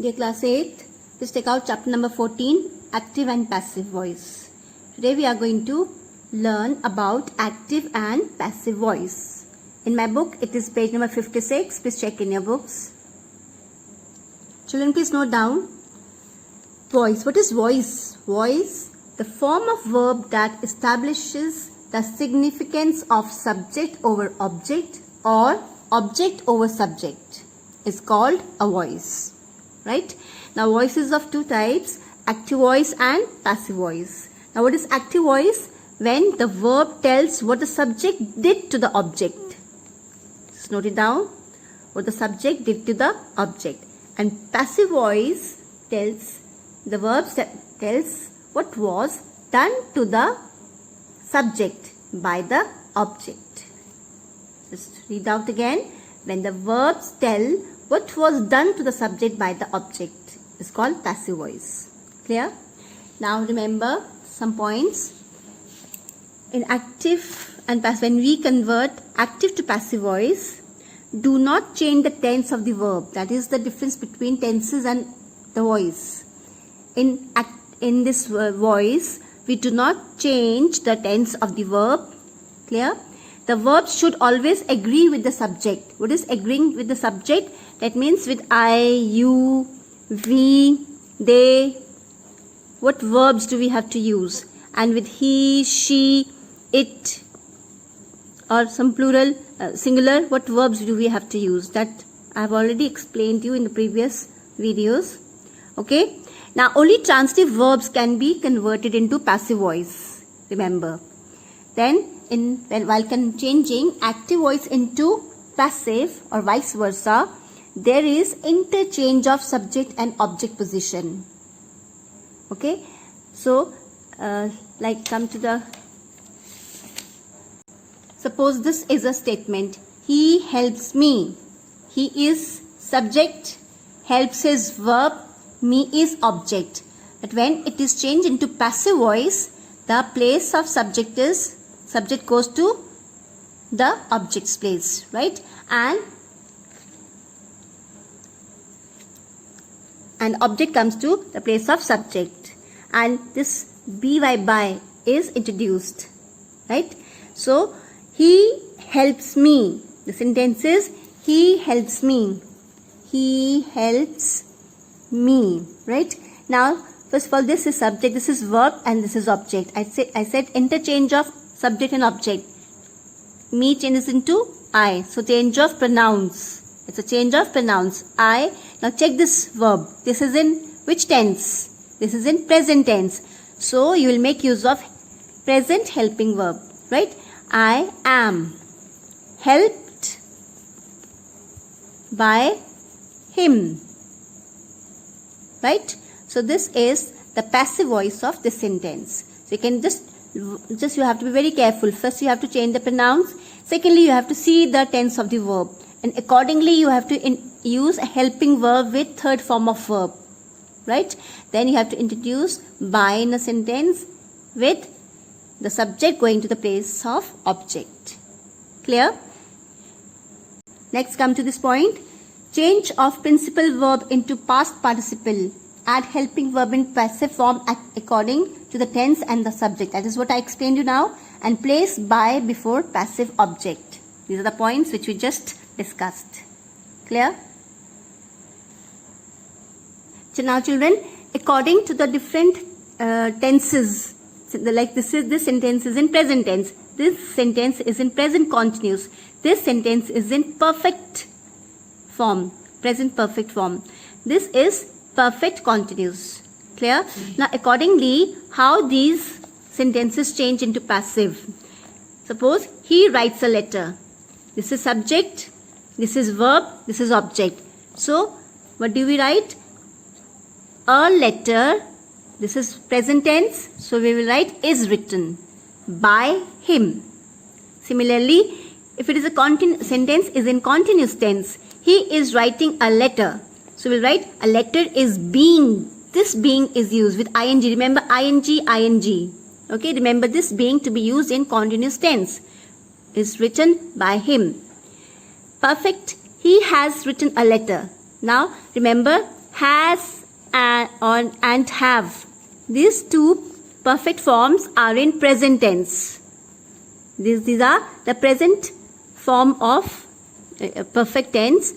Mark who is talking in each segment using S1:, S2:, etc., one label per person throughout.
S1: Dear class 8, please take out chapter number 14, active and passive voice. Today we are going to learn about active and passive voice. In my book it is page number 56. Please check in your books. Children, please note down voice. What is voice? Voice, the form of verb that establishes the significance of subject over object or object over subject, is called a voice. Right? Now voices of two types, active voice and passive voice. Now what is active voice? When the verb tells what the subject did to the object. Just note it down. What the subject did to the object. And passive voice tells the verbs that tells what was done to the subject by the object. Just read out again. When the verbs tell what was done to the subject by the object is called passive voice. Clear? Now remember some points. In active and passive, when we convert active to passive voice, do not change the tense of the verb. That is the difference between tenses and the voice. In this voice, we do not change the tense of the verb. Clear? The verb should always agree with the subject. What is agreeing with the subject? That means with I, you, we, they. What verbs do we have to use? And with he, she, it, or some plural, singular, what verbs do we have to use? That I have already explained to you in the previous videos. Okay. Now only transitive verbs can be converted into passive voice. Remember. Then while changing active voice into passive or vice versa, there is interchange of subject and object position. Okay. So come to the, suppose this is a statement. He helps me. He is subject, helps is verb, me is object. But when it is changed into passive voice, the place of subject goes to the object's place, right? And object comes to the place of subject. And this by is introduced, right? So, he helps me. The sentence is, he helps me. He helps me, right? Now, first of all, this is subject, this is verb, and this is object. I said interchange of subject and object. Me changes into I. So, change of pronouns. It's a change of pronouns. I. Now, check this verb. This is in which tense? This is in present tense. So, you will make use of present helping verb, right? I am helped by him, right? So, this is the passive voice of this sentence. So, you can just you have to be very careful. First, you have to change the pronouns. Secondly, you have to see the tense of the verb. And accordingly, you have to use a helping verb with third form of verb, right? Then you have to introduce by in a sentence with the subject going to the place of object. Clear? Next, come to this point. Change of principal verb into past participle. Add helping verb in passive form according to the tense and the subject. That is what I explained you now. And place by before passive object. These are the points which we just discussed. Clear? So now children, according to the different tenses, like this sentence is in present tense. This sentence is in present continuous. This sentence is in perfect form, present perfect form. This is perfect continuous. Clear? Now accordingly, how these sentences change into passive. Suppose he writes a letter. This is subject, this is verb, this is object. So what do we write? A letter. This is present tense. So we will write is written by him. Similarly, if it is a sentence is in continuous tense, he is writing a letter. So we will write a letter is being. This being is used with ing. Remember ing, ing. Okay, remember this being to be used in continuous tense. Is written by him. Perfect. He has written a letter. Now remember has and have. These two perfect forms are in present tense. These are the present form of perfect tense,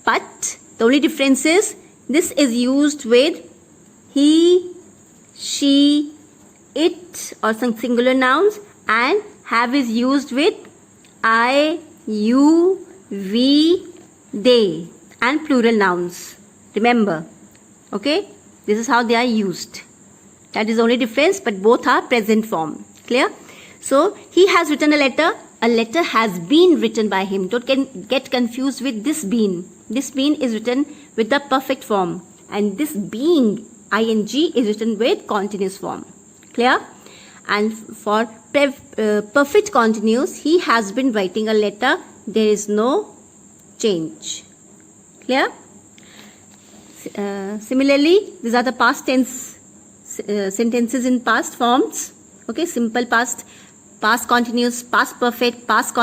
S1: but the only difference is this is used with he, she, it or some singular nouns, and have is used with I, you, we, they and plural nouns. Remember, okay? This is how they are used. That is the only difference, but both are present form. Clear? So, he has written a letter. A letter has been written by him. Don't get confused with this been. This been is written with the perfect form. And this being, ing, is written with continuous form. Clear? And for perfect continuous, he has been writing a letter. There is no change. Clear? Similarly, these are the past tense sentences in past forms. Okay, simple past, past continuous, past perfect, past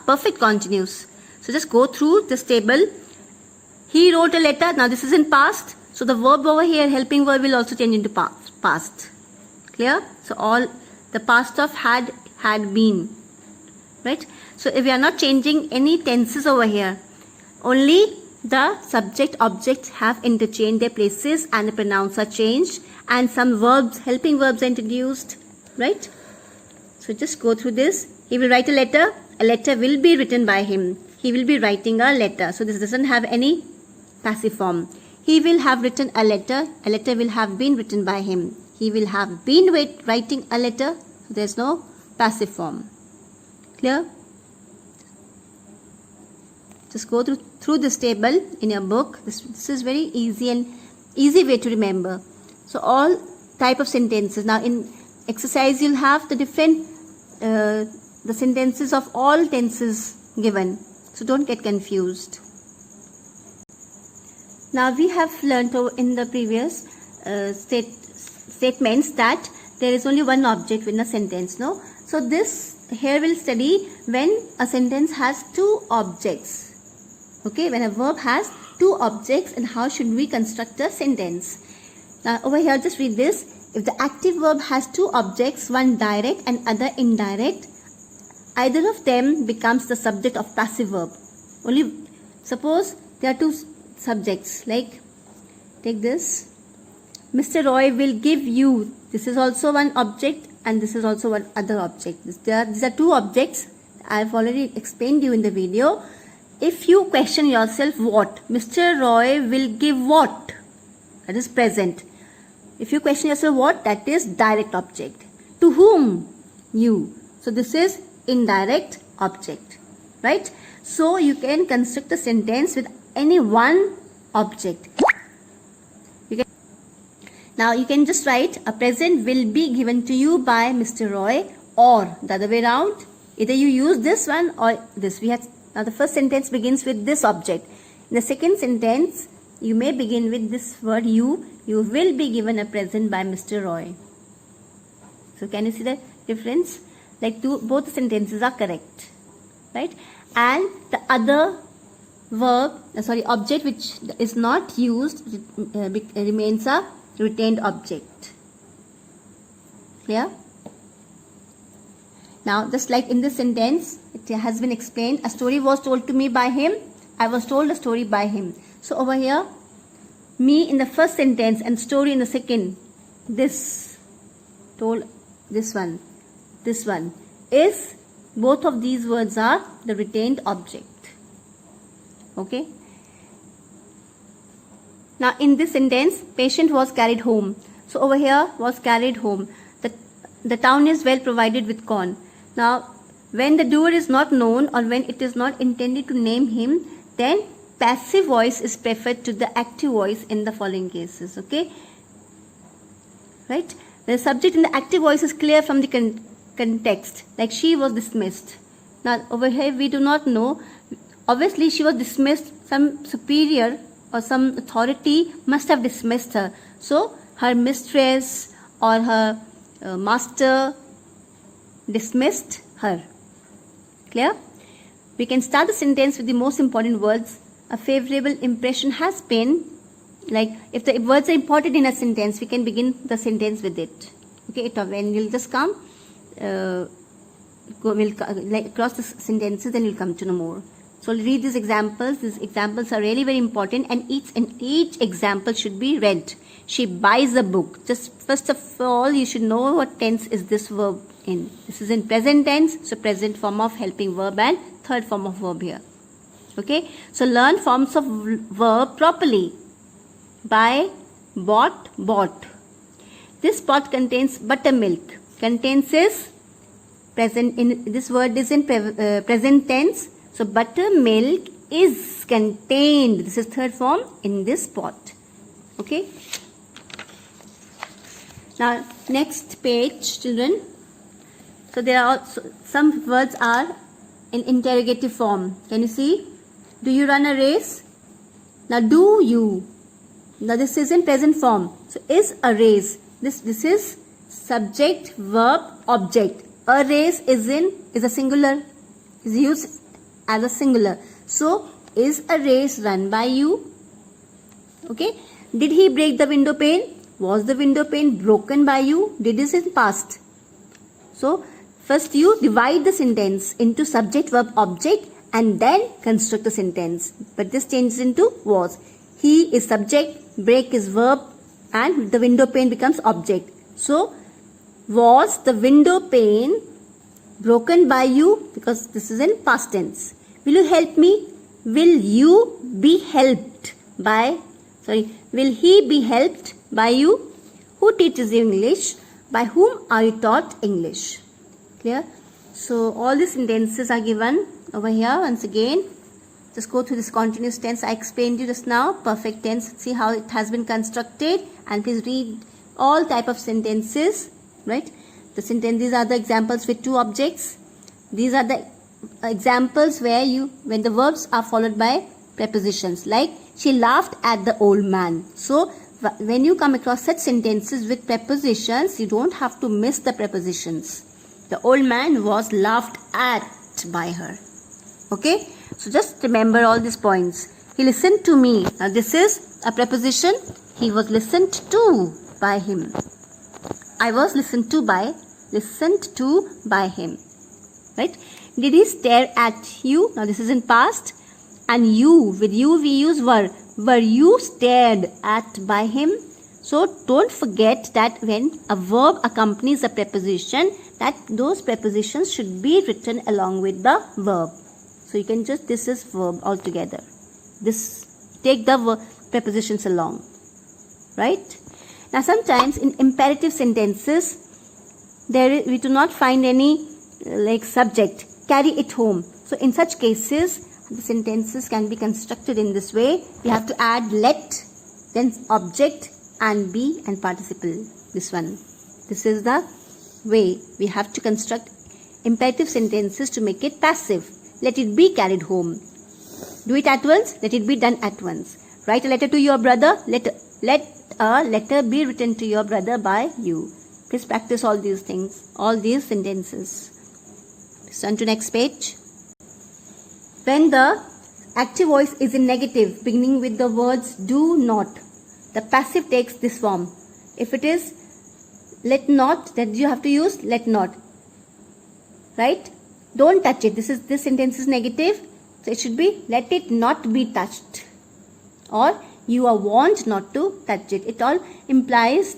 S1: perfect continuous. So just go through this table. He wrote a letter. Now this is in past. So the verb over here, helping verb, will also change into past. Clear? So all the past of had been. Right? So if we are not changing any tenses over here, only the subject objects have interchanged their places and the pronouns are changed and some verbs, helping verbs are introduced. Right? So just go through this. He will write a letter. A letter will be written by him. He will be writing a letter. So this doesn't have any passive form. He will have written a letter. A letter will have been written by him. He will have been writing a letter. So there is no passive form. Clear? Just go through this table in your book. This is very easy way to remember. So all type of sentences. Now in exercise you'll have the different the sentences of all tenses given. So don't get confused. Now we have learnt in the previous statements that there is only one object in a sentence. No? So this here we'll study when a sentence has two objects. Okay, when a verb has two objects and how should we construct a sentence. Now over here just read this. If the active verb has two objects, one direct and other indirect, either of them becomes the subject of passive verb. Only suppose there are two subjects, like take this. Mr. Roy will give you. This is also one object and this is also one other object. These are two objects. I have already explained you in the video. If you question yourself, what? Mr. Roy will give what? That is present. If you question yourself, what? That is direct object. To whom? You. So this is indirect object. Right? So you can construct a sentence with any one object. Now you can just write a present will be given to you by Mr. Roy, or the other way around. Either you use this one or this. Now the first sentence begins with this object. In the second sentence, you may begin with this word you. You will be given a present by Mr. Roy. So can you see the difference? Like both the sentences are correct. Right? And the other object which is not used remains a retained object. Clear? Now, just like in this sentence, it has been explained, a story was told to me by him. I was told a story by him. So over here, me in the first sentence and story in the second, this told, this one is, both of these words are the retained object. Okay. Now in this sentence, patient was carried home. So over here, was carried home. The town is well provided with corn. Now when the doer is not known or when it is not intended to name him, then passive voice is preferred to the active voice in the following cases. Okay. Right. The subject in the active voice is clear from the context. Like she was dismissed. Now over here we do not know. Obviously she was dismissed. Some superior or some authority must have dismissed her. So her mistress or her master dismissed her. Clear? We can start the sentence with the most important words. A favorable impression has been like if the words are important in a sentence, we can begin the sentence with it. Okay, when you'll just come, we'll like cross the sentences, then you'll come to know more. So I'll read these examples. These examples are really very important, and each example should be read. She buys a book. Just first of all, you should know what tense is this verb in. This is in present tense, so present form of helping verb and third form of verb here. Okay, so learn forms of verb properly. Buy, bought. This pot contains buttermilk. Contains is present. In this word is in present tense. So buttermilk is contained. This is third form in this pot. Okay. Now next page, children. So there are some words are in interrogative form. Can you see? Do you run a race? Now do you. Now this is in present form. So is a race. This is subject, verb, object. A race is a singular. Is used as a singular. So is a race run by you? Okay. Did he break the window pane? Was the window pane broken by you? Did this in past? So first you divide the sentence into subject, verb, object, and then construct the sentence. But this changes into was. He is subject, break is verb, and the window pane becomes object. So was the window pane broken by you? Because this is in past tense. Will you help me? Will you be helped by? Will he be helped by you? Who teaches you English? By whom are you taught English? Clear? So all these sentences are given over here. Once again, just go through this continuous tense I explained you just now. Perfect tense. See how it has been constructed, and please read all type of sentences. Right? These are the examples with two objects. These are the examples when the verbs are followed by prepositions, like she laughed at the old man. So when you come across such sentences with prepositions, you don't have to miss the prepositions. The old man was laughed at by her. Okay, so just remember all these points. He listened to me. Now this is a preposition. He was listened to by him. I was listened to by him. Right? Did he stare at you? Now this is in past. And you, with you we use were. Were you stared at by him? So don't forget that when a verb accompanies a preposition, that those prepositions should be written along with the verb. So you can just, this is verb altogether. Take the prepositions along. Right? Now sometimes in imperative sentences, we do not find any like subject. Carry it home. So in such cases, the sentences can be constructed in this way. We have to add let, then object, and be and participle. This one. This is the way we have to construct imperative sentences to make it passive. Let it be carried home. Do it at once. Let it be done at once. Write a letter to your brother. Let a letter be written to your brother by you. Please practice all these things, all these sentences. Let's turn to next page. When the active voice is in negative, beginning with the words do not, the passive takes this form. If it is let not, then you have to use let not. Right? Don't touch it. This sentence is negative, so it should be let it not be touched. Or you are warned not to touch it. It all implies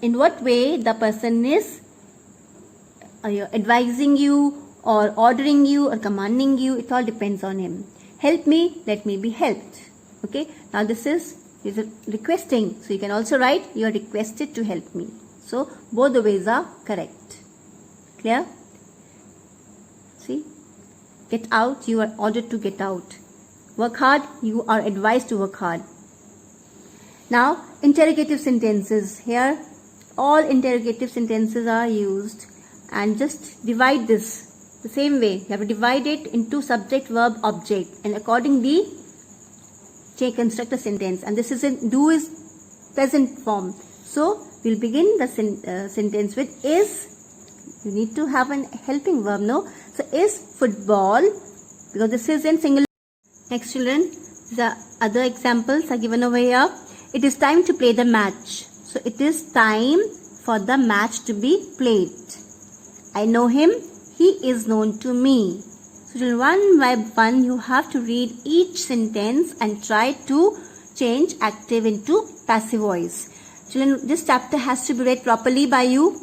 S1: in what way the person is advising you or ordering you or commanding you. It all depends on him. Help me, let me be helped. Okay. Now this is requesting. So you can also write you are requested to help me. So both the ways are correct. Clear? See? Get out, you are ordered to get out. Work hard, you are advised to work hard. Now interrogative sentences. Here all interrogative sentences are used, and just divide this the same way. You have to divide it into subject, verb, object, and accordingly construct a sentence. And this is do is present form. So we'll begin the sentence with is. You need to have an helping verb, no? So is football, because this is in singular. Next children, The other examples are given over here. It is time to play the match. So it is time for the match to be played. I know him. He is known to me. So children, one by one you have to read each sentence and try to change active into passive voice. Children, this chapter has to be read properly by you.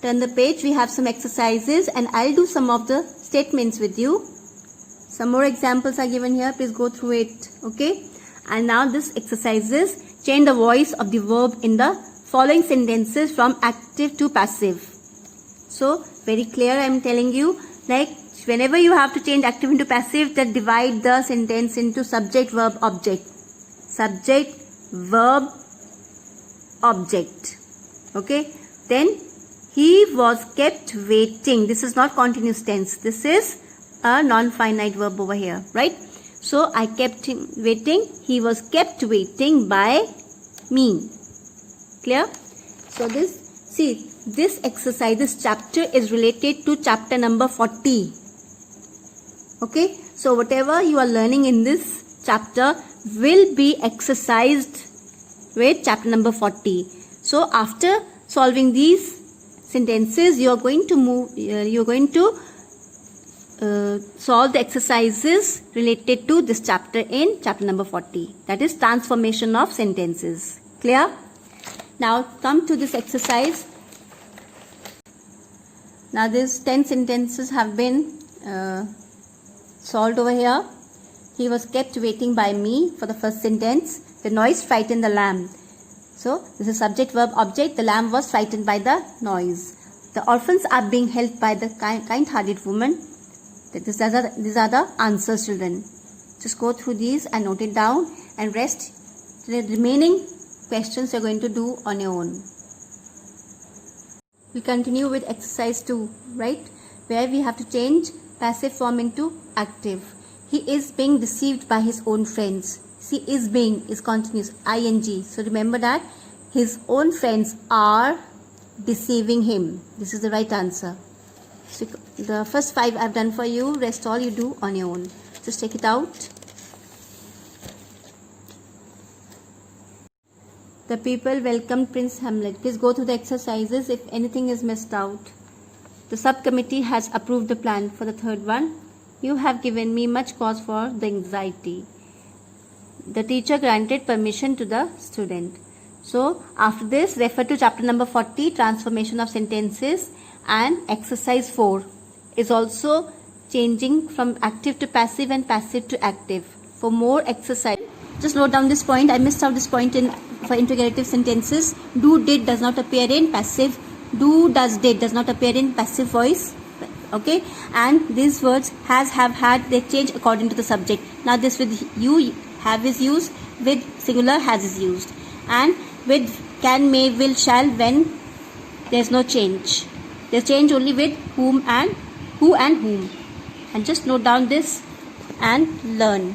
S1: Turn the page. We have some exercises and I'll do some of the statements with you. Some more examples are given here. Please go through it. Okay. And now this exercises change the voice of the verb in the following sentences from active to passive. So very clear I am telling you, like whenever you have to change active into passive, then divide the sentence into subject, verb, object. Subject, verb, object. Okay. Then he was kept waiting. This is not continuous tense. This is a non-finite verb over here, right? So I kept him waiting. He was kept waiting by me. Clear? So this exercise, this chapter is related to chapter number 40. Okay? So whatever you are learning in this chapter will be exercised with chapter number 40. So after solving these sentences, you are going to solve the exercises related to this chapter in chapter number 40. That is transformation of sentences. Clear? Now come to this exercise. Now these 10 sentences have been solved over here. He was kept waiting by me for the first sentence. The noise frightened the lamb. So this is subject, verb, object. The lamb was frightened by the noise. The orphans are being helped by the kind-hearted woman. These are the answers, children. Just go through these and note it down, and rest. The remaining questions you are going to do on your own. We'll continue with exercise 2, right? Where we have to change passive form into active. He is being deceived by his own friends. See, is being is continuous, ing. So remember that his own friends are deceiving him. This is the right answer. So the first 5 I've done for you. Rest all you do on your own. Just take it out. The people welcomed Prince Hamlet. Please go through the exercises if anything is missed out. The subcommittee has approved the plan. For the third one, you have given me much cause for the anxiety. The teacher granted permission to the student. So after this, refer to chapter number 40, transformation of sentences, and exercise 4 is also changing from active to passive and passive to active. For more exercise, just note down this point. I missed out this point for interrogative sentences. Do, did does not appear in passive. Do, does, did does not appear in passive voice. Okay, and these words has, have, had, they change according to the subject. Now this with you, have is used, with singular has is used, and with can, may, will, shall, when there is no change. They change only with whom and who and whom. And just note down this and learn.